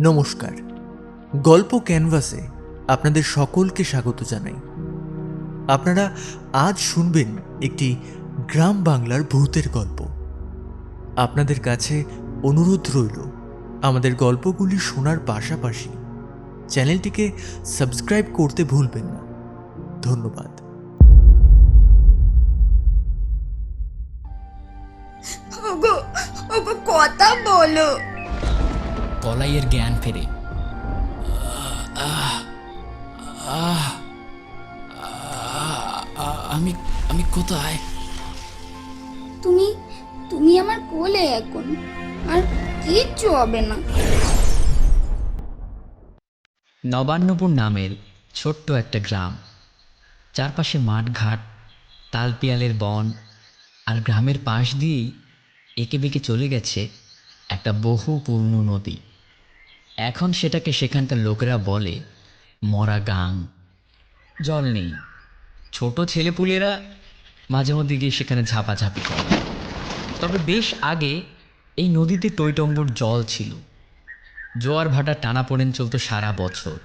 নমস্কার, গল্প ক্যানভাসে আপনাদের সকলকে স্বাগত জানাই। আপনারা আজ শুনবেন একটি গ্রাম বাংলার ভূতের গল্প। আপনাদের কাছে অনুরোধ রইল আমাদের গল্পগুলি শোনার পাশাপাশি চ্যানেলটিকে সাবস্ক্রাইব করতে ভুলবেন না। ধন্যবাদ। ওগো ওগো কথা বলো। কলাইয়ের জ্ঞান ফেরে। আমি আমি কোথায়? তুমি তুমি আমার কোলে এখন, আর কিচ্ছু হবে না। নবান্নপুর নামের ছোট্ট একটা গ্রাম। চারপাশে মাঠঘাট, তালপিয়ালের বন, আর গ্রামের পাশ দিয়েই এঁকে বেঁকে চলে গেছে একটা বহু পুরনো নদী। এখন সেটাকে সেখানকার লোকেরা বলে মরা গাং। জল নেই, ছোট ছেলেপুলেরা মাঝে মধ্যে গিয়ে সেখানে ঝাপাঝাপি করে। তবে বেশ আগে এই নদীতে টইটম্বুর জল ছিল। জোয়ার ভাটা টানাপোড়েন চলতো সারা বছর।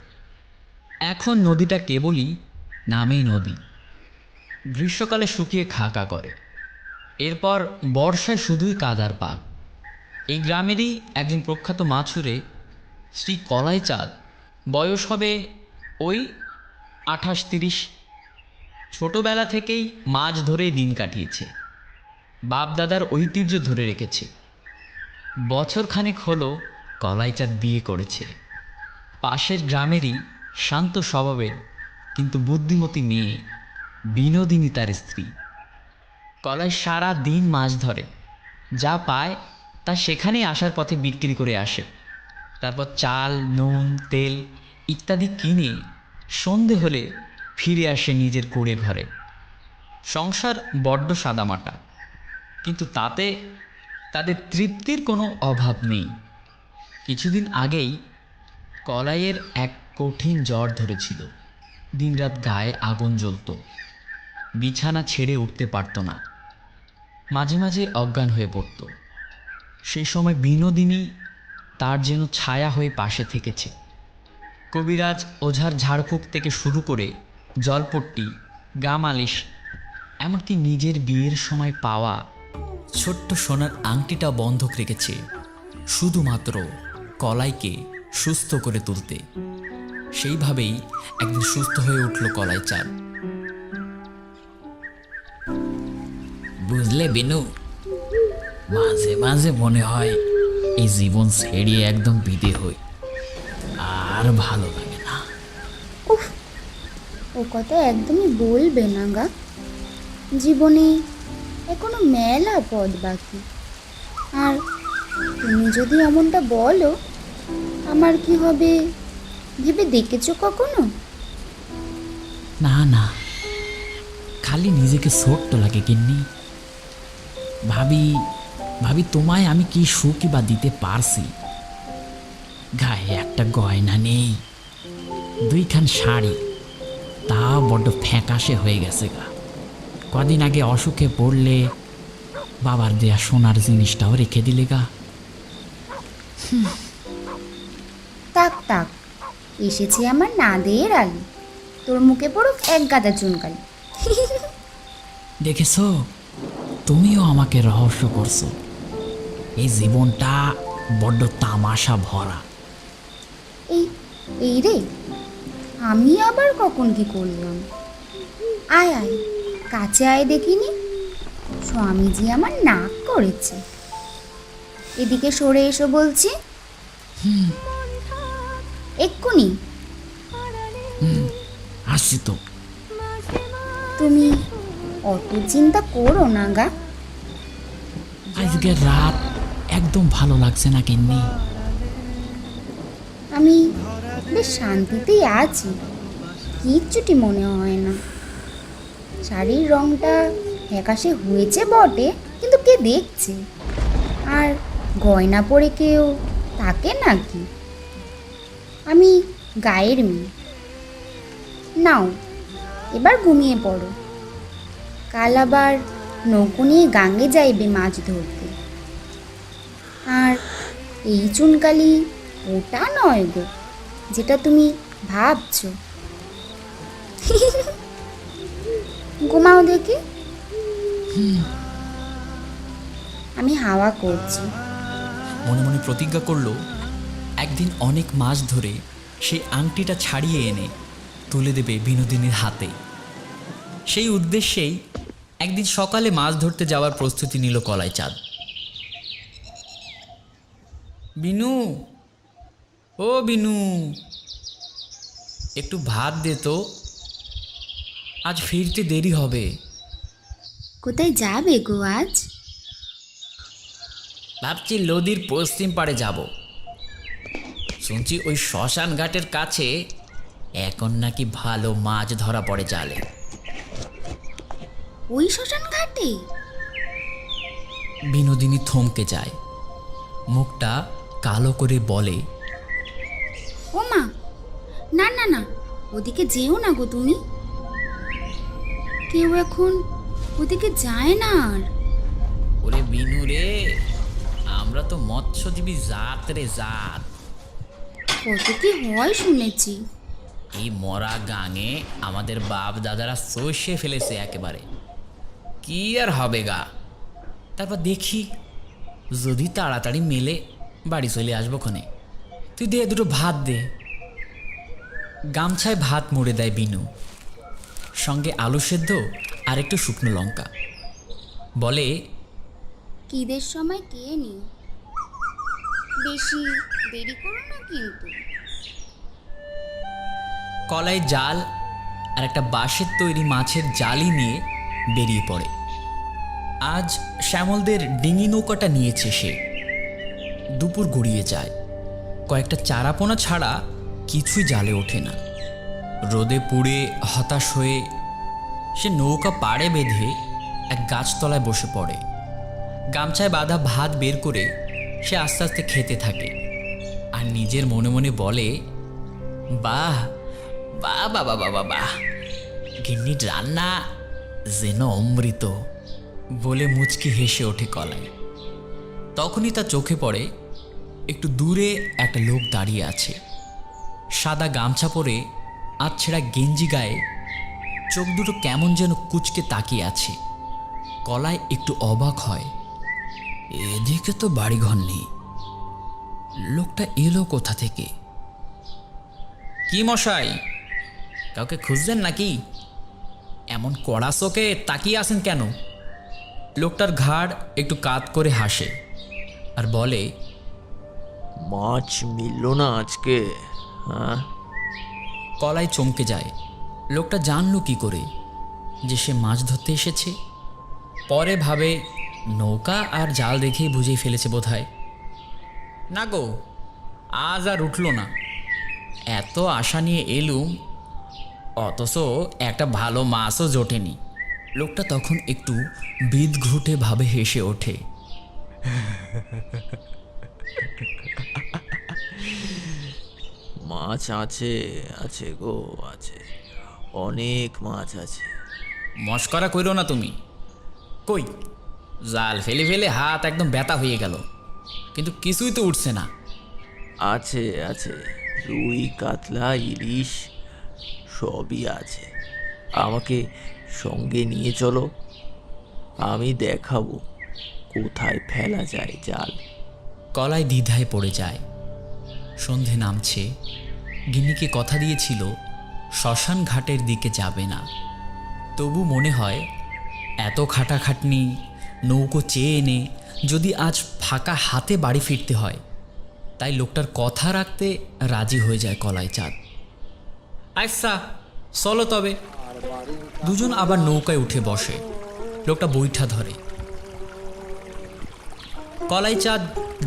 এখন নদীটা কেবলই নামেই নদী। গ্রীষ্মকালে শুকিয়ে খাকা করে, এরপর বর্ষায় শুধুই কাদার পাক। এই গ্রামেরই একজন প্রখ্যাত মাছুরে শ্রী কলাই চাঁদ, বয়স হবে ওই 28-30। ছোটবেলা থেকেই মাছ ধরেই দিন কাটিয়েছে, বাপ দাদার ঐতিহ্য ধরে রেখেছে। বছরখানেক হলো কলাইচাঁদ বিয়ে করেছে পাশের গ্রামেরই শান্ত স্বভাবের কিন্তু বুদ্ধিমতী মেয়ে বিনোদিনী তার স্ত্রী। কলাই সারা দিন মাছ ধরে, যা পায় তা সেখানেই আসার পথে বিক্রি করে আসে। তারপর চাল, নুন, তেল ইত্যাদি কিনে সন্ধে হলে ফিরে আসে নিজের কুঁড়ে ঘরে। সংসার বড্ড সাদামাটা, কিন্তু তাতে তাদের তৃপ্তির কোনো অভাব নেই। কিছুদিন আগেই কলাইয়ের এক কঠিন জ্বর ধরেছিল। দিনরাত গায়ে আগুন জ্বলত, বিছানা ছেড়ে উঠতে পারত না, মাঝে মাঝে অজ্ঞান হয়ে পড়ত। সেই সময় বিনোদিনী তার যেন ছায়া হয়ে পাশে থেকেছে। কবিরাজ, ওঝার ঝাড়ফুঁক থেকে শুরু করে জলপট্টি, গা মালিশ, এমনকি নিজের বিয়ের সময় পাওয়া ছোট্ট সোনার আংটিটা বন্ধক রেখেছে শুধুমাত্র কলাইকে সুস্থ করে তুলতে। সেইভাবেই একদিন সুস্থ হয়ে উঠল কলাই চাঁদ। বুঝলে বিনু, মাঝে মাঝে মনে হয় এই জীবন ছেড়িয়ে একদম বিদে হই, আর ভালো লাগে না। উফ, ও কথা একদমই বলবে না গা। জীবনে এখনো মেলা পথ বাকি। আর তুমি যদি এমনটা বলো, আমার কি হবে ভেবে দেখেছো কখনো? না না, খালি নিজেকে ছোট্ট লাগে গিন্নি। ভাবি ভাবি তোমায় আমি কি সুখই বা দিতে পারছি। গায়ে একটা গয়না নেই, 2খান শাড়ি, তা বড্ড ফ্যাকাশে হয়ে গেছে গা। কদিন আগে অসুখে পড়লে বাবার দেয়া সোনার জিনিসটাও রেখে দিলে গা। তাক তাক, এসেছে আমার নাদের আলী, তোর মুখে পড়ুক এক গাদা চুনকালি। দেখেছ, তুমিও আমাকে রহস্য করছো। এই জীবনটা বড্ড তামাশা ভরা। এই এই রে, আমি আবার কখন কি করলাম? আয় আয়, কাছে আয় দেখিনি। স্বামীজি আমার নাক করেছে। এদিকে সরে এসো বলছি। এক্ষুনি। আসছি তো। তুমি অত চিন্তা করো না গা। আজকে রাত একদম ভালো লাগছে না গিন্নি। আমি বেশ শান্তিতেই আছি, কিচ্ছুটি মনে হয় না। শাড়ির রংটা ফ্যাকাশে হয়েছে বটে, কিন্তু কে দেখছে? আর গয়না পরে কেউ তাকে নাকি? আমি গায়ের মেয়ে। নাও, এবার ঘুমিয়ে পড়ো। কাল আবার নৌকো নিয়ে গাঙ্গে যাইবে মাছ ধরতে। আর এই চুনকালি ওটা নয় গো, যেটা তুমি ভাবছো। ঘুমাও দেখি। আমি হাওয়া করছি। মনে মনে প্রতিজ্ঞা করলো একদিন অনেক মাস ধরে সেই আংটিটা ছাড়িয়ে এনে তুলে দেবে বিনোদিনীর হাতে। সেই উদ্দেশ্যেই একদিন সকালে মাছ ধরতে যাওয়ার প্রস্তুতি নিল কলাই চাঁদ। বিনু, ও বিনু, একটু ভাত দে তো, আজ ফিরতে দেরি হবে। কোথায় যাবে গো আজ? ভাবছি নদীর পশ্চিম পাড়ে যাব। শুনছি ওই শ্মশান ঘাটের কাছে এখন নাকি ভালো মাছ ধরা পড়ে জালে। ওই শ্মশান ঘাটে? বিনোদিনী থমকে যায়, মুখটা কালো করে বলে, ও মা, না না না, ওদিকে যেও না গো তুমি। কেউ এখন ওদিকে যায় না আর। ওরে বিনু রে, আমরা তো মৎস্যজীবী জাত রে জাত। কত কি হয় শুনেছি। এই মরা গাঙে আমাদের বাপ দাদারা সর্ষে ফেলেছে একেবারে। কি আর হবে গা, তারপর দেখি যদি তাড়াতাড়ি মেলে বাড়ি চলে আসবো ক্ষণে। তুই দে দুটো ভাত দে। গামছায় ভাত মুড়ে দেয় বিনু, সঙ্গে আলু সেদ্ধ আর একটু শুকনো লঙ্কা। বলে, ঈদের সময় কে নিও, বেশি দেরি করো না কিন্তু। কলাই জাল আর একটা বাঁশের তৈরি মাছের জালি নিয়ে বেরিয়ে পড়ে। আজ শ্যামলদের ডিঙি নৌকাটা নিয়েছে সে। দুপুর গড়িয়ে যায়, কয়েকটা চারাপোনা ছাড়া কিছুই জালে ওঠে না। রোদে পুড়ে হতাশ হয়ে সে নৌকা পাড়ে বেঁধে এক গাছতলায় বসে পড়ে। গামছায় বাঁধা ভাত বের করে সে আস্তে আস্তে খেতে থাকে আর নিজের মনে মনে বলে, বাহ বাহ বাবা বাবা বাহ, গিন্নির রান্না যেন অমৃত বলে মুচকি হেসে ওঠে কলাই। তখনই তার চোখে পড়ে একটু দূরে একটা লোক দাঁড়িয়ে আছে। সাদা গামছা পরে আধছেঁড়া গেঞ্জি গায়ে, চোখ দুটো কেমন যেন কুচকে তাকিয়ে আছে। কলাই একটু অবাক হয়, এদিকে তো বাড়িঘর নেই, লোকটা এলো কোথা থেকে? কি মশাই, কাউকে খুঁজছেন নাকি? এমন কড়া চোখে তাকিয়ে আছেন কেন? লোকটার ঘাড় একটু কাত করে হাসে আর বলে, মাছ মিলল না আজকে? হ্যাঁ। কলাই চমকে যায়। লোকটা জানলো কি করে যে সে মাছ ধরতে এসেছে? পরে ভাবে নৌকা আর জাল দেখেই বুঝেই ফেলেছে বোধহয়। না গো, আজ আর উঠল না। এত আশা নিয়ে এলুম, অথচ একটা ভালো মাছও জোটেনি। লোকটা তখন একটু বিদঘুটে ভাবে হেসে ওঠে। মাছ আছে, আছে গো, আছে, অনেক মাছ আছে। মস্করা কইরো না তুমি। কই, জাল ফেলে ফেলে হাত একদম ব্যথা হয়ে গেল, কিন্তু কিছুই তো উঠছে না। আছে আছে, রুই, কাতলা, ইলিশ সবই আছে। আমাকে সঙ্গে নিয়ে চলো, আমি দেখাবো কোথায় ফেলা যায় জাল। কলাই দ্বিধায় পড়ে যায়। সন্ধে নামছে, গিন্নিকে কথা দিয়েছিল শ্মশান ঘাটের দিকে যাবে না। তবু মনে হয় এত খাটাখাটনি, নৌকো চেয়ে এনে যদি আজ ফাঁকা হাতে বাড়ি ফিরতে হয়, তাই লোকটার কথা রাখতে রাজি হয়ে যায় কলাই চাঁদ। আচ্ছা চলো তবে। দুজন আবার নৌকায় উঠে বসে। লোকটা বৈঠা ধরে। কলাই চাঁদ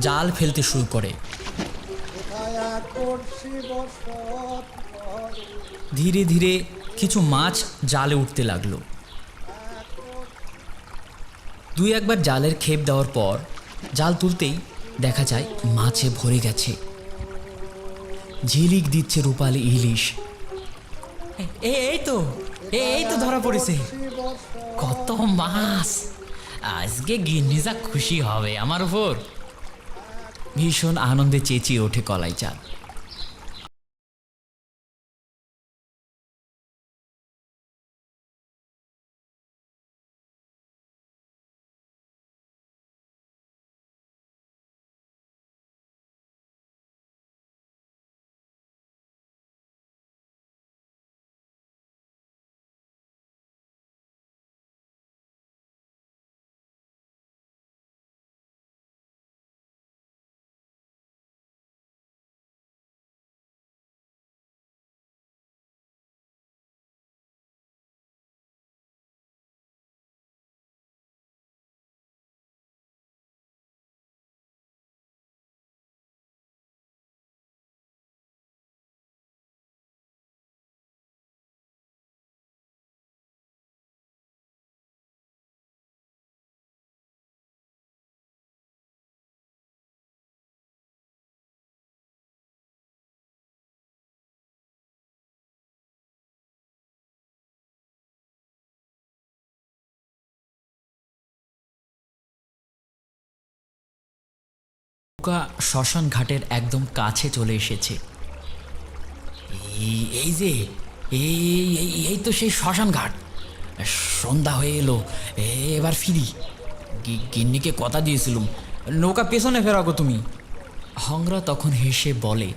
জাল ফেলতে শুরু করে। ধীরে ধীরে কিছু মাছ জালে উঠতে লাগলো। দুই একবার জালের খেপ দেওয়ার পর জাল তুলতেই দেখা যায় মাছে ভরে গেছে। ঝিলিক দিচ্ছে রূপালি ইলিশ। এই তো ধরা পড়েছে। কত মাছ! আজকে গিন্নি যা খুশি হবে আমার উপর। ভীষণ আনন্দে চেঁচিয়ে ওঠে কলাই চাঁদ। নৌকা শ্মশান ঘাটের একদম কাছে চলে এসেছে। এই যে এই তো সেই শ্মশান ঘাট। সন্ধ্যা হয়ে এলো, এবার ফিরি। গিন্নিকে কথা দিয়েছিলুম নৌকা পেছনে ফেরাবো তুমি। হংরা তখন হেসে বলে,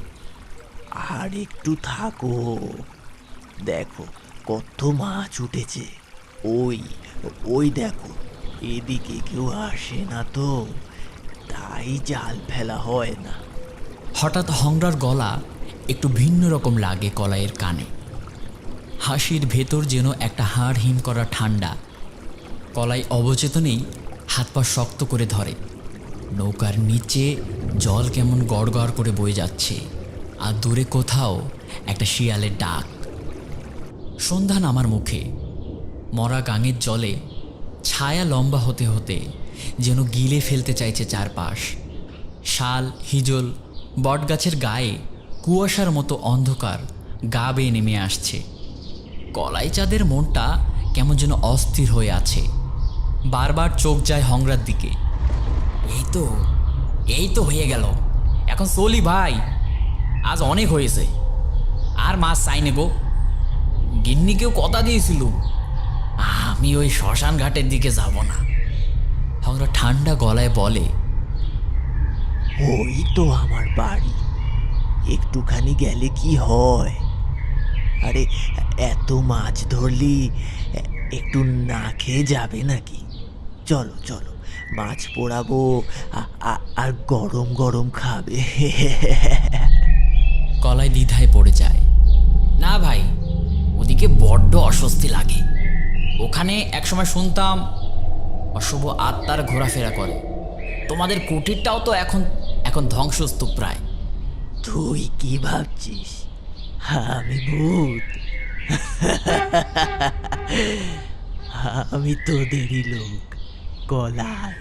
আর একটু থাকো, দেখো কত মাছ উঠেছে। ওই ওই দেখো, এদিকে কেউ আসে না তো, তাই জাল ফেলা হয় না। হঠাৎ হংরার গলা একটু ভিন্ন রকম লাগে কলাইয়ের কানে। হাসির ভেতর যেন একটা হাড় হিম করা ঠান্ডা। কলাই অবচেতনেই হাত পা শক্ত করে ধরে। নৌকার নিচে জল কেমন গড়গড় করে বয়ে যাচ্ছে, আর দূরে কোথাও একটা শিয়ালের ডাক। সন্ধ্যা নামার মুখে মরা গাঙের জলে ছায়া লম্বা হতে হতে যেন গিলে ফেলতে চাইছে চারপাশ। শাল, হিজল, বটগাছের গায়ে কুয়াশার মতো অন্ধকার গা বেয়ে নেমে আসছে। কলাই চাঁদের মনটা কেমন যেন অস্থির হয়ে আছে। বারবার চোখ যায় হংরার দিকে। এই তো হয়ে গেল, এখন চলি ভাই, আজ অনেক হয়েছে, আর মাছ চাই নেবো। গিন্নিকেও কথা দিয়েছিল আমি ওই শ্মশান ঘাটের দিকে যাব না। হংরা ঠান্ডা গলায় বলে, ওই তো আমার বাড়ি, একটুখানি গেলে কি হয়? আরে এত মাছ ধরলি একটু না খেয়ে যাবে নাকি? চলো চলো, মাছ পোড়াবো আর গরম গরম খাবে। কলাই দ্বিধায় পড়ে যায়। না ভাই, ওদিকে বড্ড অস্বস্তি লাগে। ওখানে একসময় শুনতাম অশুভ আত্মার ঘোরাফেরা করে। তোমাদের কুটিরটাও তো এখন ধ্বংসস্তূপ প্রায়। তুই কি ভাবছিস আমি ভূত? আমি তোদেরই লোক কলাই।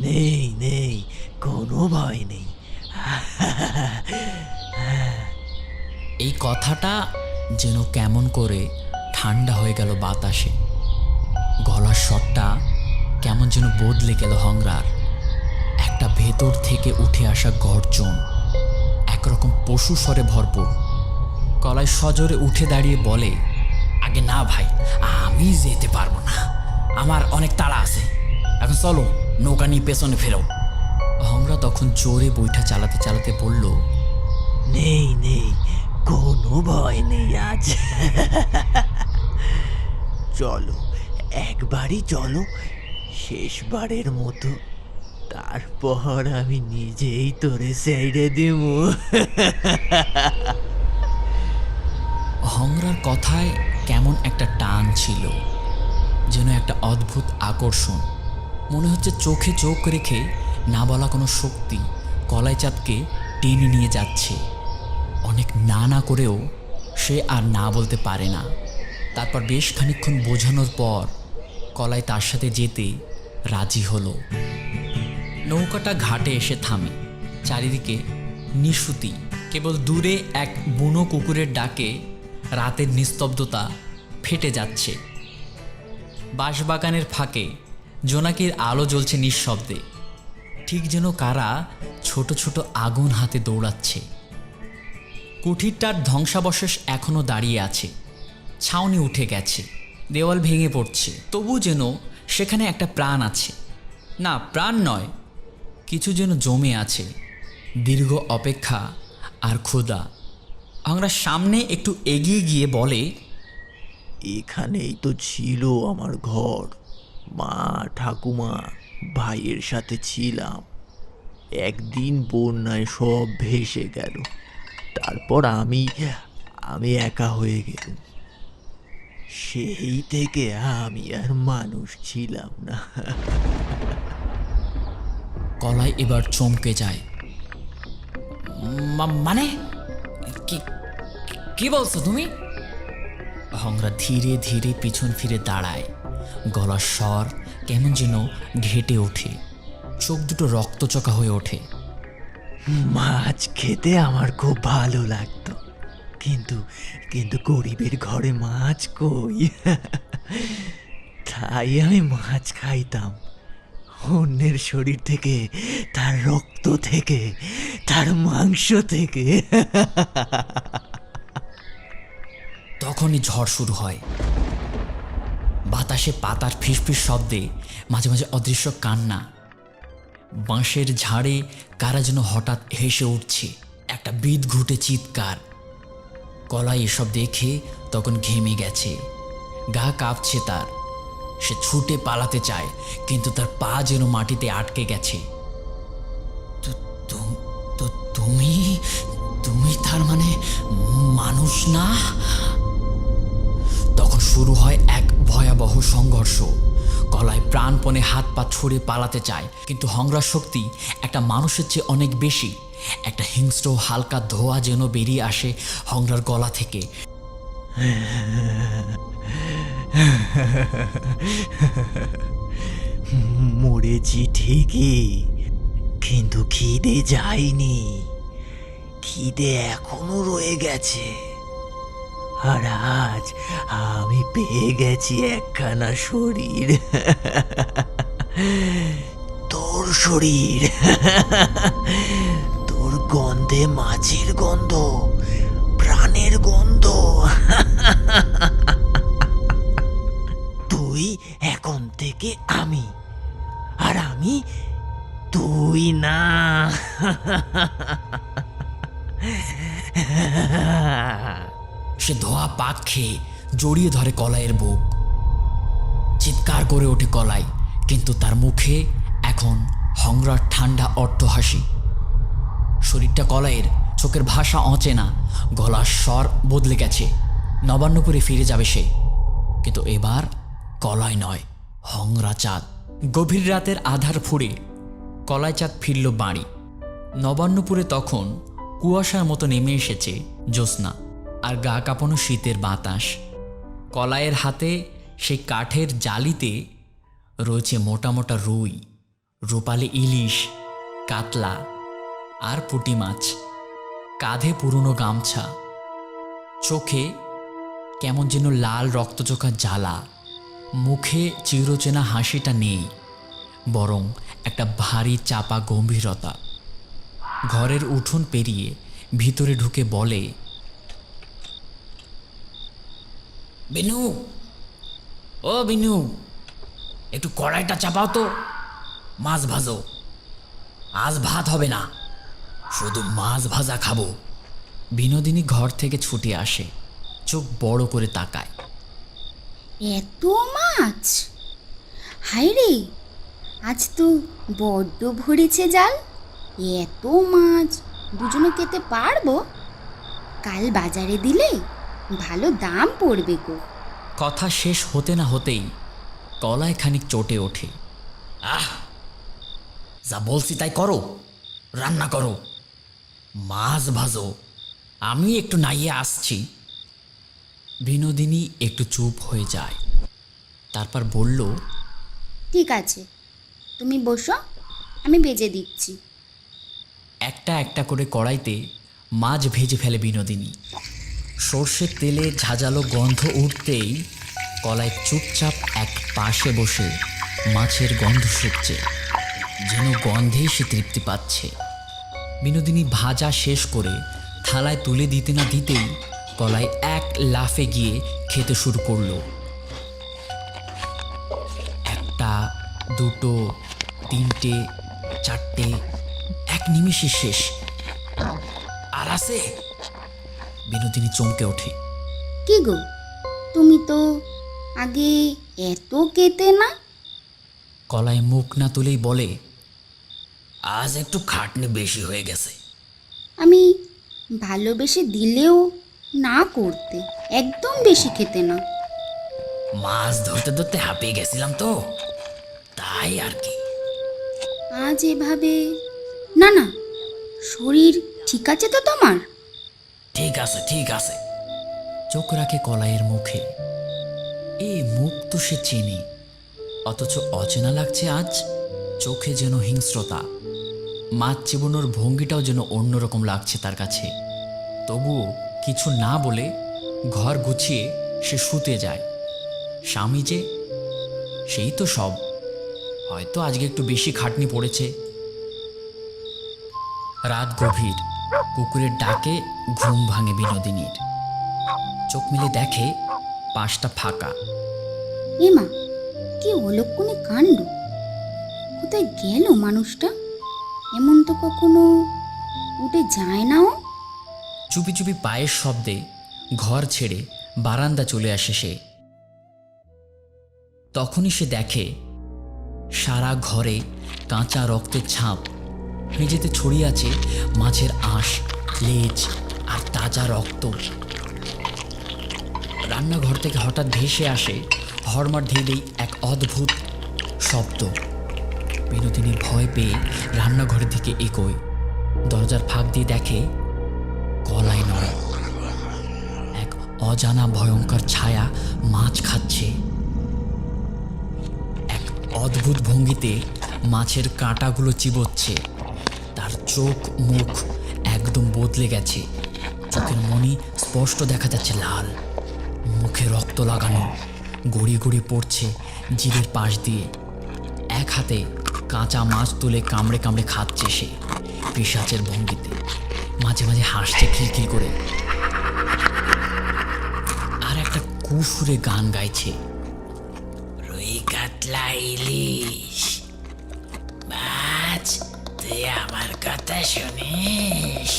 নেই নেই, কোনো ভয় নেই। এই কথাটা যেন কেমন করে ঠান্ডা হয়ে গেল বাতাসে। গলার স্বরটা কেমন যেন বদলে গেল হংরার। একটা ভেতর থেকে উঠে আসা গর্জন, একরকম পশু স্বরে ভরপুর। কলাই সজোরে উঠে দাঁড়িয়ে বলে, আগে না ভাই, আমি যেতে পারবো না, আমার অনেক তাড়া আছে। এখন চলো, নৌকা নিয়ে পেছনে ফেরো। হংরা তখন জোরে বৈঠা চালাতে চালাতে বলল, নেই নেই, কোনো ভয় নেই আজ। চলো, একবারই চলো, শেষবারের মতো, তারপর আমি নিজেই তোরে ছেড়ে দিব। হংরার কথায় কেমন একটা টান ছিল, যেন একটা অদ্ভুত আকর্ষণ। মনে হচ্ছে চোখে চোখ রেখে না বলা কোনো শক্তি কলাই চাঁদকে টেনে নিয়ে যাচ্ছে। অনেক না না করেও সে আর না বলতে পারে না। তারপর বেশ খানিকক্ষণ বোঝানোর পর কলাই তার সাথে যেতে রাজি হলো। নৌকাটা ঘাটে এসে থামে। চারিদিকে নিশুতি, কেবল দূরে এক বুনো কুকুরের ডাকে রাতের নিস্তব্ধতা ফেটে যাচ্ছে। বাঁশবাগানের ফাঁকে জোনাকির আলো জ্বলছে নিঃশব্দে, ঠিক যেন কারা ছোট ছোট আগুন হাতে দৌড়াচ্ছে। কুঠিরটার ধ্বংসাবশেষ এখনো দাঁড়িয়ে আছে, ছাউনি উঠে গেছে, দেওয়াল ভেঙে পড়ছে, তবু যেন সেখানে একটা প্রাণ আছে। না, প্রাণ নয়, কিছু যেন জমে আছে, দীর্ঘ অপেক্ষা আর ক্ষুধা। আমরা সামনে একটু এগিয়ে গিয়ে বলে, এখানেই তো ছিল আমার ঘর। মা, ঠাকুমা, ভাইয়ের সাথে ছিলাম। একদিন বন্যায় সব ভেসে গেল। তারপর আমি একা হয়ে গেলাম। সেই থেকে আমি আর মানুষ ছিলাম না। কলাই এবার চমকে যায়। মানে কি কি বলছো তুমি? হংরা ধীরে ধীরে পিছন ফিরে দাঁড়ায়, গলার স্বর কেমন যেন ঘেটে ওঠে, চোখ দুটো রক্তচোখা হয়ে ওঠে। মাছ খেতে আমার খুব ভালো লাগতো, কিন্তু কিন্তু গরিবের ঘরে মাছ কই। তাই আমি মাছ খাইতাম, অন্যের শরীর থেকে, তার রক্ত থেকে, তার মাংস থেকে। তখনই ঝড় শুরু হয়। বাতাসে পাতার ফিসফিস শব্দে মাঝে মাঝে অদৃশ্য কান্না। বাঁশের ঝাড়ে কারা যেন হঠাৎ হেসে উঠছে, একটা বিদঘুটে চিৎকার। কলাই এসব দেখে তখন ঘেমে গেছে, গা কাঁপছে তার। সে ছুটে পালাতে চায়, কিন্তু তার পা যেন মাটিতে আটকে গেছে। তুমি তুমি তার মানে মানুষ না? তখন শুরু হয় এক ভয়াবহ সংঘর্ষ। কলাই প্রাণপণে হাত পা ছুড়ে পালাতে চায়, কিন্তু হংরার শক্তি একটা মানুষের চেয়ে অনেক বেশি। একটা হিংস্র হালকা ধোঁয়া যেন বেরিয়ে আসে হংরার গলা থেকে। মরেছি ঠিকই, কিন্তু খিদে যায়নি। খিদে এখনো রয়ে গেছে। আর আজ আমি পেয়ে গেছি একখানা শরীর। তোর শরীর, তোর গন্ধে মাছের গন্ধ, প্রাণের গন্ধ। তুই এখন থেকে আমি, আর আমি তুই না। সে ধোয়া পাক খেয়ে জড়িয়ে ধরে কলাইয়ের বুক। চিৎকার করে ওঠে কলাই, কিন্তু তার মুখে এখন হংরার ঠান্ডা অট্টহাসি। শরীরটা কলাইয়ের, চোখের ভাষা অচেনা, গলার স্বর বদলে গেছে। নবান্নপুরে ফিরে যাবে সে, কিন্তু এবার কলাই নয়, হংরা চাঁদ। গভীর রাতের আধার ফুঁড়ে কলাই চাঁদ ফিরল বাড়ি। নবান্নপুরে তখন কুয়াশার মতো নেমে এসেছে জ্যোৎস্না, আর গা কাঁপানো শীতের বাতাস। কলাইয়ের হাতে সেই কাঠের জালিতে রয়েছে মোটা মোটা রুই, রূপালি ইলিশ, কাতলা আর পুঁটি মাছ। কাঁধে পুরনো গামছা, চোখে কেমন যেন লাল রক্তচোখা জ্বালা। মুখে চিরচেনা হাসিটা নেই, বরং একটা ভারী চাপা গম্ভীরতা। ঘরের উঠোন পেরিয়ে ভিতরে ঢুকে বলে, বিনু, ও বিনু, একটু কড়াইটা চাপাও তো, মাছ ভাজো। আজ ভাত হবে না, শুধু মাছ ভাজা খাবো। বিনোদিনী ঘর থেকে ছুটে আসে, চোখ বড় করে তাকায়। এত মাছ! হায় রে, আজ তো বড্ড ভরেছে জাল। এত মাছ দুজনে খেতে পারবো? কাল বাজারে দিলে ভালো দাম পড়বে গো। কথা শেষ হতে না হতেই কলাই খানিক চটে ওঠে। আহ, যা বলছি তাই করো, রান্না করো, মাছ ভাজো, আমি একটু নাইয়ে আসছি। বিনোদিনী একটু চুপ হয়ে যায়, তারপর বলল, ঠিক আছে, তুমি বসো, আমি ভেজে দিচ্ছি। একটা একটা করে কড়াইতে মাছ ভেজে ফেলে বিনোদিনী। সর্ষের তেলে ঝাঁঝালো গন্ধ উঠতেই কলাই চুপচাপ এক পাশে বসে মাছের গন্ধ শুকছে, যেন গন্ধেই সে তৃপ্তি পাচ্ছে। বিনোদিনী ভাজা শেষ করে থালায় তুলে দিতে না দিতেই কলাই এক লাফে গিয়ে খেতে শুরু করলো। একটা, দুটো, তিনটে, চারটে, এক নিমিষে শেষ। আর আছে? বিনোদিনী চমকে ওঠে। কি গো, তুমি তো আগে এত খেতে না? কলাই মুখ না তুলেই বলে, আজ একটু খাটনি বেশি হয়ে গেছে। আমি ভালোবেসে দিলেও না করতে, একদম বেশি খেতে না। মাছ ধরতে ধরতে হাঁপিয়ে গেছিলাম তো, তাই আর কি। আজ এভাবে না না, শরীর ঠিক আছে তো তোমার? ঠিক আছে, ঠিক আছে। চোখ রাখে কলাইয়ের মুখে। এই মুখ তো সে চেনে, অথচ অচেনা লাগছে আজ। চোখে যেন হিংস্রতা, মাছ চিবোনোর ভঙ্গিটাও যেন অন্যরকম লাগছে তার কাছে। তবুও কিছু না বলে ঘর গুছিয়ে সে শুতে যায়। স্বামী যে, সেই তো সব। হয়তো আজকে একটু বেশি খাটনি পড়েছে। রাত গভীর, কুকুরের ডাকে ঘুম ভাঙে বিনোদিনীর। চোখ মেলে দেখে পাশটা ফাঁকা। এমা, কি অলক্ষণে কাণ্ড! কোথায় গেল মানুষটা? এমন তো কখনো উঠে যায় না ও। চুপি চুপি পায়ের শব্দে ঘর ছেড়ে বারান্দা চলে আসে সে। তখনই সে দেখে সারা ঘরে কাঁচা রক্তের ছাপ। মেঝেতে ছড়িয়ে আছে মাছের আঁশ, লেজ আর তাজা রক্ত। রান্নাঘর থেকে হঠাৎ ভেসে আসে হরমার ঢিলেই এক অদ্ভুত শব্দ। বিনোদিনী ভয় পেয়ে রান্নাঘরের দিকে এগোয়। দরজার ফাঁক দিয়ে দেখে কলাই নয়, এক অজানা ভয়ঙ্কর ছায়া মাছ খাচ্ছে। এক অদ্ভুত ভঙ্গিতে মাছের কাঁটাগুলো চিবোচ্ছে। তার চোখ মুখ একদম বদলে গেছে। চোখের মণি স্পষ্ট দেখা যাচ্ছে লাল, মুখে রক্ত লাগানো, গড়িয়ে গড়িয়ে পড়ছে জিভের পাশ দিয়ে। এক হাতে কাঁচা মাছ তুলে কামড়ে কামড়ে খাচ্ছে সে পিশাচের ভঙ্গিতে। মাঝে মাঝে হাসছে খিলখিল করে, আর একটা কুফুরে গান গাইছে। রুই কাতলা ইলিশ মাছ, তুই আমার কথা শুনিস?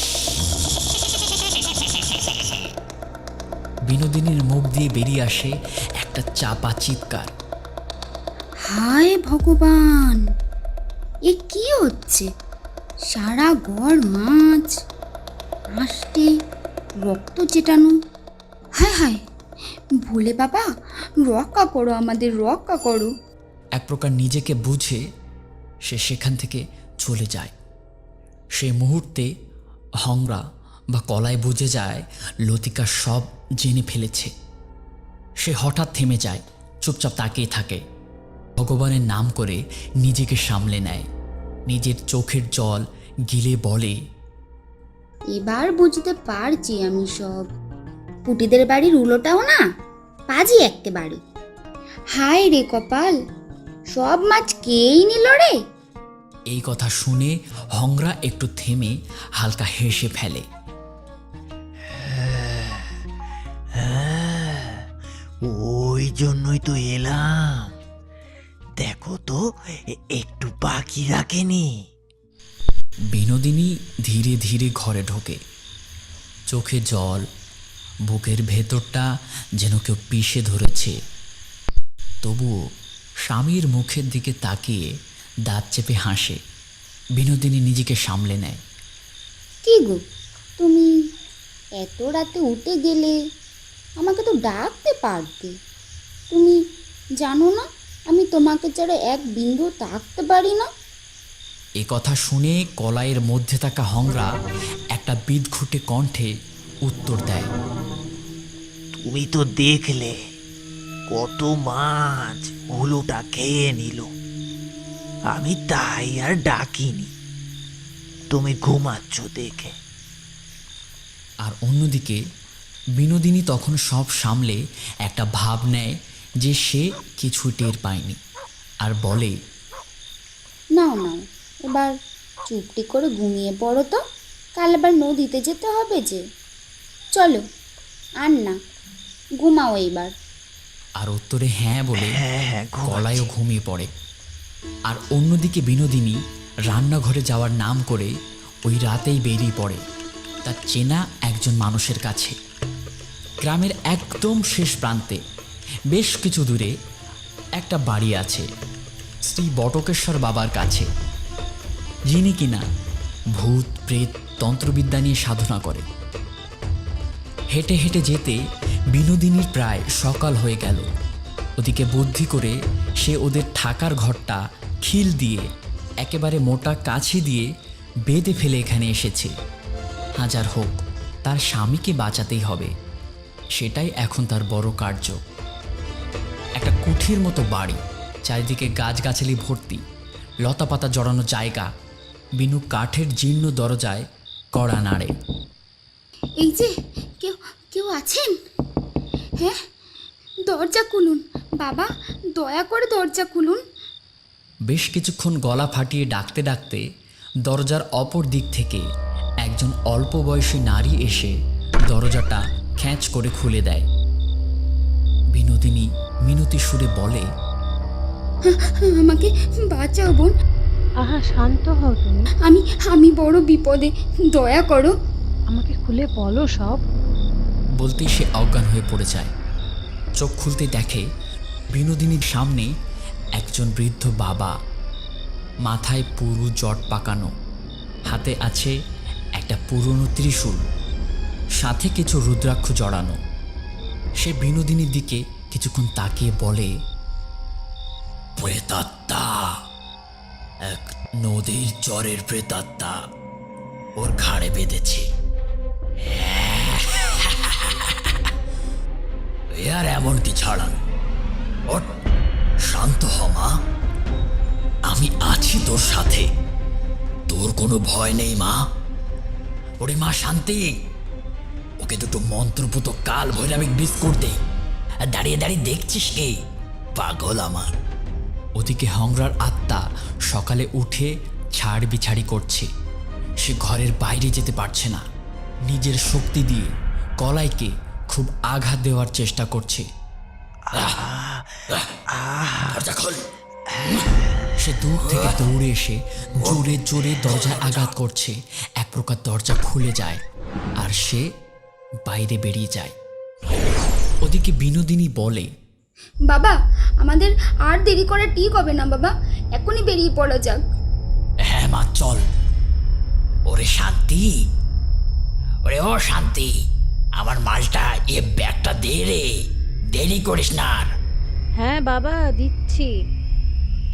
বিনোদিনীর মুখ দিয়ে বেরিয়ে আসে একটা চাপা চিৎকার। হায় ভগবান, এ কি হচ্ছে? সারা ঘর মাছ, আষ্টে রক্ত চেটানো। হায় হায়, ভোলে বাবা, রক্ষা করো, আমাদের রক্ষা করো। এক প্রকার নিজেকে বুঝে সে সেখান থেকে চলে যায়। সেই মুহূর্তে হংরা বা কলাই বুঝে যায় লতিকা সব জেনে ফেলেছে। সে হঠাৎ থেমে যায়, চুপচাপ তাকিয়ে থাকে। ভগবানের নাম করে নিজেকে সামলে নেয়। নিজের চোখের জল গিলে বলে, এবার বুঝতে পারছি আমি সব। পুটিদের বাড়ির উলোটাও না পাজি এক্কেবারে। হায় রে কপাল, সব মাছ কেই নিল রে। এই কথা শুনে হংরা একটু থেমে হালকা হেসে ফেলে। ওই জন্যই তো এলাম। দেখো তো একটু বাকি রাখেনি। বিনোদিনী ধীরে ধীরে ঘরে ঢোকে। চোখে জল, বুকের ভেতরটা যেন কেউ পিষে ধরেছে। তবুও স্বামীর মুখের দিকে তাকিয়ে দাঁত চেপে হাসে। বিনোদিনী নিজেকে সামলে নেয়। কি গো, তুমি এত রাতে উঠে গেলে? আমাকে তো ডাকতে পারতে। তুমি জানো না আমি তোমাকে ছাড়া এক বিন্দু থাকতে পারি না। এ কথা শুনে কলাইয়ের মধ্যে থাকা হংরা একটা বিদঘুটে কণ্ঠে উত্তর দেয়, তুমি তো দেখলে কত মাছ হুলোটা খেয়ে নিল। আমি তাই আর ডাকিনি, তুমি ঘুমাচ্ছ দেখে। আর অন্যদিকে বিনোদিনী তখন সব সামলে একটা ভাব নেয় যে সে কিছু টের পায়নি, আর বলে, নাও নাও, এবার চুপটি করে ঘুমিয়ে পড়ো তো, কাল আবার নদীতে যেতে হবে যে। চলো আর না, ঘুমাও এইবার। আর উত্তরে হ্যাঁ বলে হ্যাঁ, গলায়ও ঘুমিয়ে পড়ে। আর অন্যদিকে বিনোদিনী রান্নাঘরে যাওয়ার নাম করে ওই রাতেই বেরিয়ে পড়ে তার চেনা একজন মানুষের কাছে। গ্রামের একদম শেষ প্রান্তে বেশ কিছু দূরে একটা বাড়ি আছে শ্রী বটকেশ্বর বাবার কাছে, যিনি কিনা ভূত প্রেত তন্ত্রবিদ্যা নিয়ে সাধনা করে। হেঁটে হেঁটে যেতে বিনোদিনীর প্রায় সকাল হয়ে গেল। ওদিকে বুদ্ধি করে সে ওদের থাকার ঘরটা খিল দিয়ে একেবারে মোটা কাছি দিয়ে বেঁধে ফেলে এখানে এসেছে। হাজার হোক তার স্বামীকে বাঁচাতেই হবে, সেটাই এখন তার বড় কার্য। একটা কুঠির মতো বাড়ি, চারিদিকে গাছগাছালি ভর্তি, লতাপাতা জড়ানো জায়গা। বিনু কাঠের জীর্ণ দরজায় কড়া নাড়ে। এই যে, কেউ কেউ আছেন? হ্যাঁ, দরজা খুলুন বাবা, দয়া করে দরজা খুলুন। বেশ কিছুক্ষণ গলা ফাটিয়ে ডাকতে ডাকতে দরজার অপর দিক থেকে একজন অল্প বয়সী নারী এসে দরজাটা খ্যাঁচ করে খুলে দেয়। বিনোদিনী মিনতি সুরে বলে, আমাকে বাঁচাও বোন, আহা শান্ত হও তুমি, আমি বড় বিপদে, দয়া করো। আমাকে খুলে বলো সব। বলতেই সে অজ্ঞান হয়ে পড়ে যায়। চোখ খুলতে দেখে বিনোদিনীর সামনে একজন বৃদ্ধ বাবা, মাথায় পুরু জট পাকানো, হাতে আছে একটা পুরনো ত্রিশূল, সাথে কিছু রুদ্রাক্ষ জড়ানো। সে বিনোদিনীর দিকে কিছুক্ষণ তাকিয়ে বলে, প্রেতাত্মা, এক নদীর চরের প্রেতাত্মা ওর ঘাড়ে বেঁধেছে। আর এমন কি ছাড়ানো, ওর শান্ত হ মা, আমি আছি তোর সাথে, তোর কোনো ভয় নেই মা। ওরে মা শান্তি, ওকে দুটো মন্ত্রপুত কাল ভৈরবিক বিস্কুট দে। আর দাঁড়িয়ে দাঁড়িয়ে দেখছিস কে, পাগল আমার। ওদিকে হংরার আত্মা সকালে উঠে ছাড় বিছাড়ি করছে। সে ঘরের বাইরে যেতে পারছে না, নিজের শক্তি দিয়ে কলাইকে খুব আঘাত দেওয়ার চেষ্টা করছে। সে দূর থেকে দৌড়ে এসে জোরে জোরে দরজায় আঘাত করছে। এক প্রকার দরজা খুলে যায় আর সে বাইরে বেরিয়ে যায়। ওদিকে বিনোদিনী বলে, বাবা, আমাদের আর দেরি করা ঠিক হবে না বাবা, এখনই বেরিয়ে পড়া যাক। হ্যাঁ মা চল। ওরে শান্তি, ওরে ও শান্তি, আমার মালটা এ ব্যাগটা দে রে, দেরি করিস না আর। হ্যাঁ বাবা দিচ্ছি,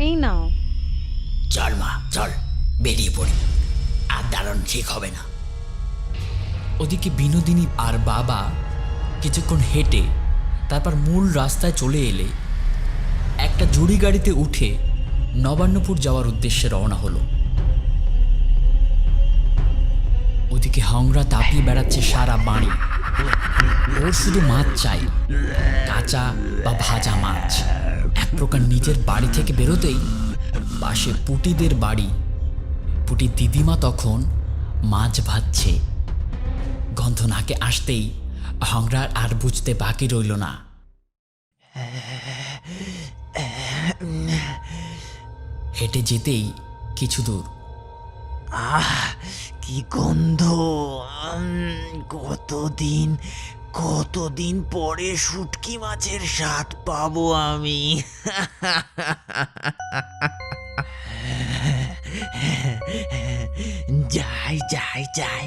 এই নাও। চল মা চল, বেরিয়ে পড়ি, আর দাঁড়ানো ঠিক হবে না। ওদিকে বিনোদিনী আর বাবা কিছুক্ষণ হেঁটে তারপর মূল রাস্তায় চলে এলে একটা জুড়ি গাড়িতে উঠে নবান্নপুর যাওয়ার উদ্দেশ্যে রওনা হলো। ওদিকে হংরা দাপিয়ে বেড়াচ্ছে সারা বাড়ি। ওর শুধু মাছ চাই, কাঁচা বা ভাজা মাছ। এক প্রকার নিজের বাড়ি থেকে বেরোতেই পাশে পুটিদের বাড়ি। পুটির দিদিমা তখন মাছ ভাজছে। গন্ধ নাকে আসতেই হংরার আর বুঝতে বাকি রইল না। হেঁটে যেতেই কিছু দূর কি গন্ধ! কতদিন কতদিন পরে শুটকি মাছের স্বাদ পাবো আমি। যাই যাই যাই,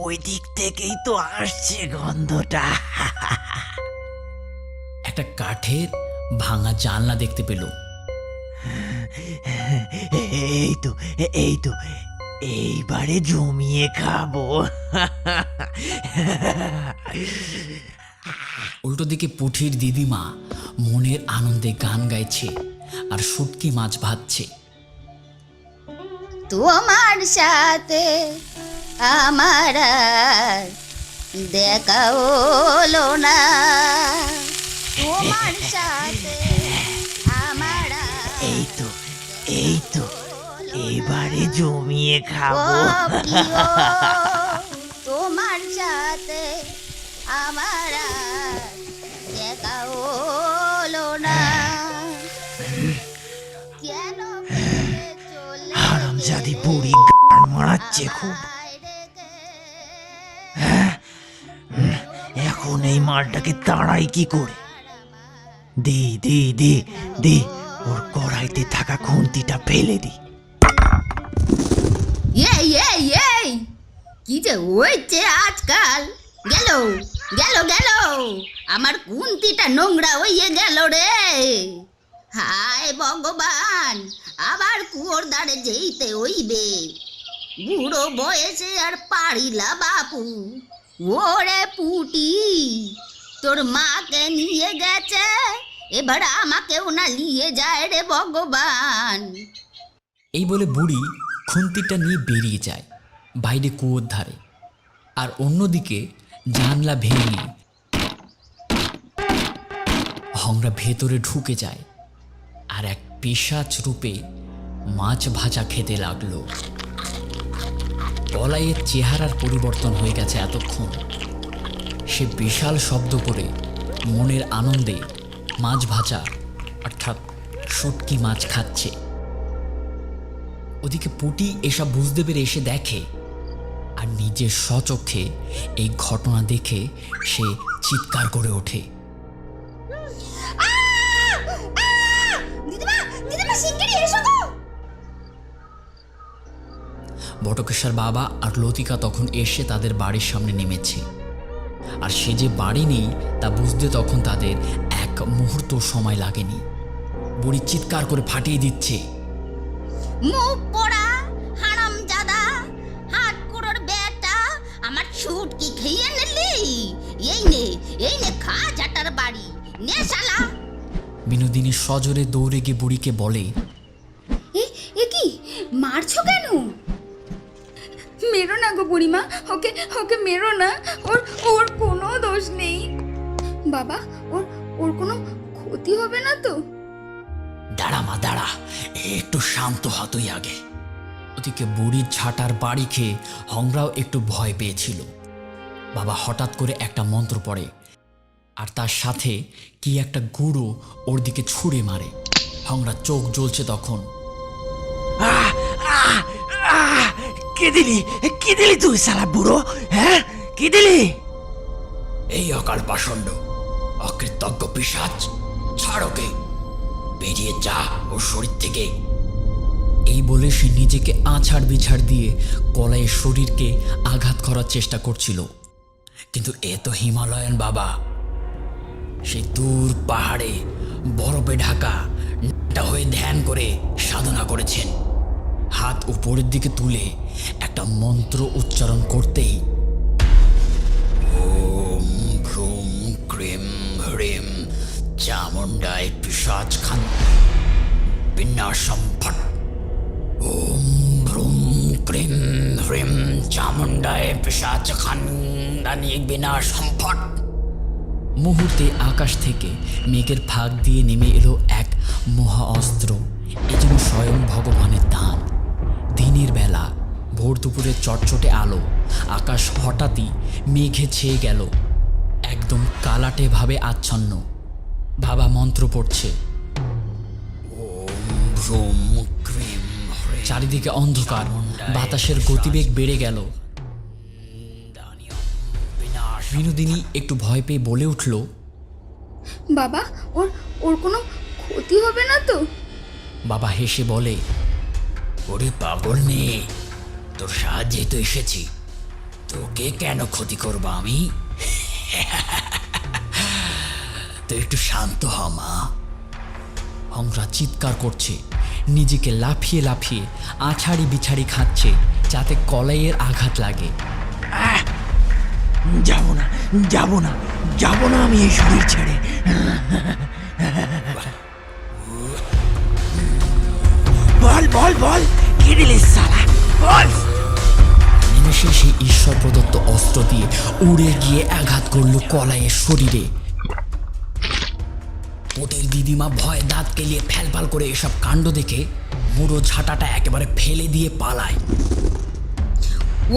ওই দিক থেকেই তো আসছে গন্ধটা। একটা কাঠের ভাঙা জানলা দেখতে পেল। এই তো এই তো, এইবারে জমিয়ে খাবো। উল্টো দিকে পুঠির দিদিমা মনের আনন্দে গান গাইছে আর শুটকি মাছ ভাজছে। তোমার সাথে আমার আর দেখা হলো না, তোমার সাথে আমার এই তো এই তো, এবারে জমিয়ে ও খাবো। প্রিয়, তোমার সাথে আমার আর দেখা হলো না, কেন ফেলে চলে হারামজাদি গেলে বুড়ি গান মারাচ্ছে খুব। আমায় রেখে? এখন এই মালটাকে তাড়াই কি করে? দে দে দে দে, ওর কড়াইতে থাকা খুন্তিটা ফেলে দি। এই এই এই, কি যে হয়েছে আজকাল? গেল গেল গেল, আমার কুন্তিটা নোংরা হয়ে গেল রে। হায় ভগবান, আবার কুয়োর ধারে যেতে হইবে। বুড়ো বয়সে আর পারিলা বাপু। ওরে পুটি, তোর মাকে নিয়ে গেছে, এবার আমাকেও না নিয়ে যায় রে ভগবান। এই বলে বুড়ি খুন্তিটা নিয়ে বেরিয়ে যায় বাইরে কুয়োর ধারে। আর অন্যদিকে জানলা ভেঙে হংরা ভেতরে ঢুকে যায় আর এক পিশাচ রূপে মাছ ভাজা খেতে লাগলো। কলাইয়ের চেহারার পরিবর্তন হয়ে গেছে এতক্ষণ। সে বিশাল শব্দ করে মনের আনন্দে মাছ ভাজা অর্থাৎ শুটকি মাছ খাচ্ছে। ওদিকে পুটি এসব বুঝতে পেরে এসে দেখে, আর নিজের স্বচক্ষে এই ঘটনা দেখে সে চিৎকার করে ওঠে। বটকেশ্বর বাবা আর লতিকা তখন এসে তাদের বাড়ির সামনে নেমেছে। আর সে যে বাড়ি নেই তা বুঝতে তখন তাদের এক মুহূর্ত সময় লাগেনি। বুড়ি চিৎকার করে ফাটিয়ে দিচ্ছে, মুখ পোড়া হারামজাদা, হাত কুড়োর বেটা, আমার ছুটকি খেয়ে নিলি। এই নে খা জাটার বাড়ি, নে শালা। বিনোদিনী সজোরে দৌড়ে গিয়ে বুড়িকে বলে, এ কি মারছো কেন? মেরো না গো বুড়িমা, ওকে ওকে মেরো না, ওর কোনো দোষ নেই। বাবা, ওর কোনো ক্ষতি হবে না তো? দাঁড়া মা দাঁড়া, একটু শান্ত হ তুই আগে। ওদিকে বুড়ির ঝাঁটার বাড়ি খেয়ে হংরাও একটু ভয় পেয়েছিল। বাবা হঠাৎ করে একটা মন্ত্র পড়ে আর তার সাথে কি একটা গুঁড়ো ওর দিকে ছুঁড়ে মারে। হংরা চোখ জ্বলছে তখন। কে দিলি তুই শালা বুড়ো? হ্যাঁ, কি দিলি? এই অকাল পাষণ্ড, অকৃতজ্ঞ পিশাচ, ছাড় ওকে, বেরিয়ে যা ওর শরীর থেকে। এই বলে সে নিজেকে আছাড় বিছাড় দিয়ে কলাইয়ের শরীরকে আঘাত করার চেষ্টা করছিল। কিন্তু এ তো হিমালয়ান বাবা, সেই দূর পাহাড়ে বরফে ঢাকা হয়ে ধ্যান করে সাধনা করেছেন। হাত উপরের দিকে তুলে একটা মন্ত্র উচ্চারণ করতেই ওম ভ্রুম ক্রিম হ্রিম চামুণ্ডায় পিশাচ খান বিনাশম ফট। ওম ভ্রুম ক্রিম হ্রিম চামুণ্ডায় পিশাচ খান্ডানি বিনাশম ফট। মুহূর্তে আকাশ থেকে মেঘের ফাঁক দিয়ে নেমে এলো এক মহা অস্ত্র। এ যেন স্বয়ং ভগবানের দান। দিনের বেলা ভোর দুপুরের চটচটে আলো, আকাশ হঠাৎই মেঘে ছেয়ে গেল, একদম কালাটে ভাবে আচ্ছন্ন। বাবা মন্ত্র পড়ছে, চারিদিকে অন্ধকার, বাতাসের গতিবেগ বেড়ে গেল। বিনোদিনী একটু ভয় পেয়ে বলে উঠল, বাবা, ওর কোনো ক্ষতি হবে না তো? বাবা হেসে বলে, ওরে পাগল মেয়ে, তোর সাহায্যে তো এসেছি, তোকে কেন ক্ষতি করব আমি? তো একটু শান্ত হ মা। হংরা চিৎকার করছে, নিজেকে লাফিয়ে লাফিয়ে আছাড়ি বিছাড়ি খাচ্ছে যাতে কলাইয়ের আঘাত লাগে। যাবো না, যাবো না, যাবো না আমি এই শরীর ছেড়ে। বল বল বল, কি দিলি শালা, বল। নিমেষে সেই ঈশ্বর প্রদত্ত অস্ত্র দিয়ে উড়ে গিয়ে আঘাত করল কলাইয়ের শরীরে। কোটির দিদিমা ভয়ে দাঁত কেলিয়ে ফ্যালফাল করে এসব কাণ্ড দেখে মুড়ো ঝাঁটাটা একেবারে ফেলে দিয়ে পালায়।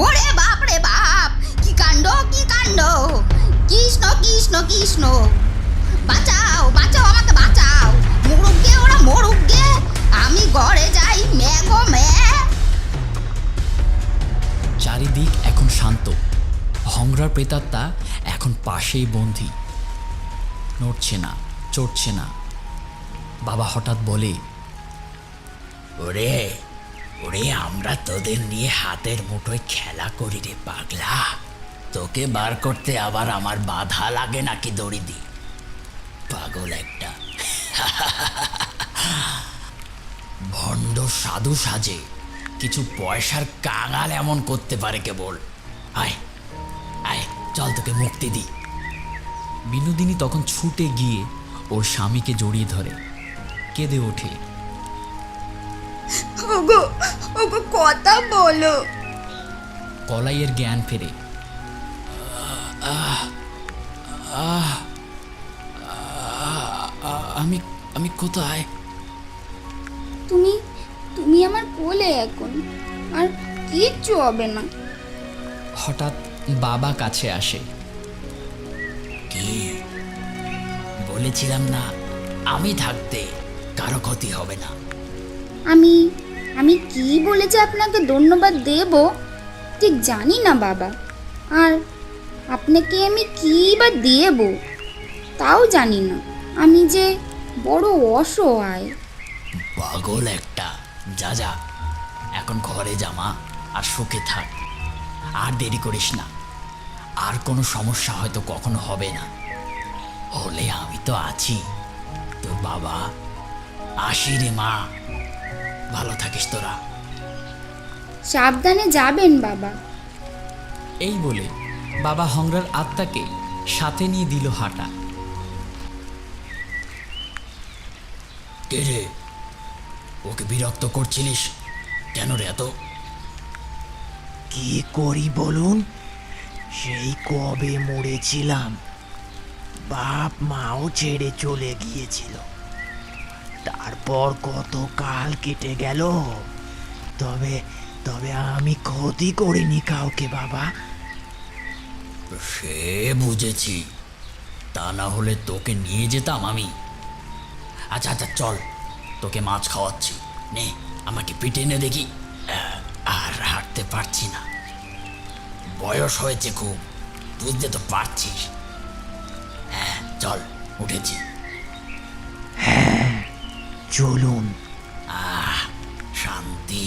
ওরে বাপ রে বাপ, কি কাণ্ড কি কাণ্ড! কৃষ্ণ কৃষ্ণ কৃষ্ণ, বাঁচাও বাঁচাও, আমাকে বাঁচাও! মরুক গে ওরা, মরুক গে, আমি ঘরে যাই, মে গো মে। চারিদিক এখন শান্ত। হংরার প্রেতাত্মা এখন পাশেই বন্দী, নড়ছে না, চড়ছে না। বাবা হঠাৎ বলে, ওরে ওরে, আমরা তোদের নিয়ে হাতের মুঠোয় খেলা করি রে পাগলা। তোকে বার করতে আবার আমার বাধা লাগে নাকি দড়ি দি? পাগল একটা। ভণ্ড সাধু সাজে, কিছু পয়সার কাঙাল এমন করতে পারে কেবল। আয় আয়, চল তোকে মুক্তি দি। বিনোদিনী তখন ছুটে গিয়ে ওর স্বামীকে জড়িয়ে ধরে, কেঁদে ওঠে। ওগো ওগো, কথা বলো। কলাইয়ের জ্ঞান ফেরে। আমি আমি কোথায়? তুমি তুমি আমার কোলে এখন, আর কিচ্ছু হবে না। হঠাৎ বাবা কাছে আসে। কি বলেছিলাম না, আমি থাকতে কারো ক্ষতি হবে না। আমি আমি কি বলেছি আপনাকে ধন্যবাদ দেব ঠিক জানি না বাবা, আর আপনাকে আমি কী বা দেব তাও জানি না। আমি যে বড় অসহায়। পাগল একটা। যা যা, এখন ঘরে জামা আর সুখে থাক। আর দেরি করিস না, আর কোনো সমস্যা হয়তো কখনো হবে না। হলে আমি তো আছি, তো বাবা। আসি রে মা, ভালো থাকিস তোরা। সাবধানে যাবেন বাবা। এই বলে বাবা হংরার আত্মাকে সাথে নিয়ে দিল হাঁটা। কে রে, ওকে বিরক্ত করছিলিস কেন রে এত? কি করি বলুন? সেই কবে মরেছিলাম, বাপ মাও ছেড়ে চলে গিয়েছিল। তারপর কত কাল কেটে গেল, তবে তবে আমি ক্ষতি করিনি কাউকে বাবা। সে বুঝেছি, তা না হলে তোকে নিয়ে যেতাম আমি। আচ্ছা আচ্ছা, চল, তোকে মাছ খাওয়াচ্ছি, নে আমাকে পিঠে নে দেখি। আর হাঁটতে পারছি না, বয়স হয়েছে খুব, বুঝতে তো পারছিস। হ্যাঁ চল, উঠেছি। হ্যাঁ চলুন। শান্তি।